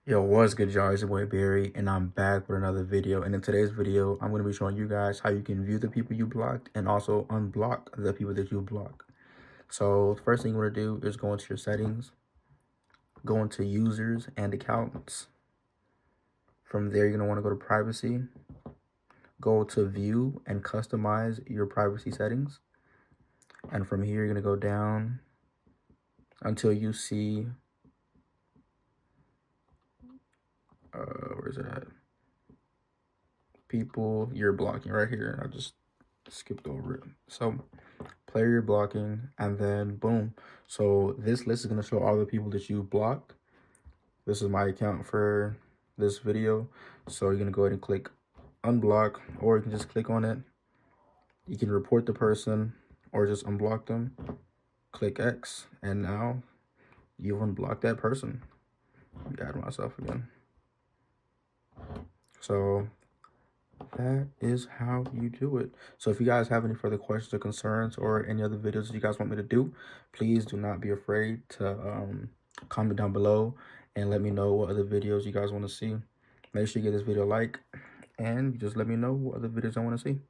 Yo, what's good, y'all? It's your boy Barry, and I'm back with another video. And in today's video, I'm going to be showing you guys how you can view the people you blocked and also unblock the people that you block. So the first thing you want to do is go into your settings, go into users and accounts. From there, you're going to want to go to privacy, go to view and customize your privacy settings. And from here, you're going to go down until you see, where is it at? People you're blocking right here. I just skipped over it. So player you're blocking, and then boom. So this list is going to show all the people that you blocked. This is my account for this video. So you're going to go ahead and click unblock, or you can just click on it. You can report the person or just unblock them. Click X, and now you've unblocked that person. Add myself again. So that is how you do it. So if you guys have any further questions or concerns or any other videos that you guys want me to do, please do not be afraid to comment down below and let me know what other videos you guys want to see. Make sure you give this video a like and just let me know what other videos I want to see.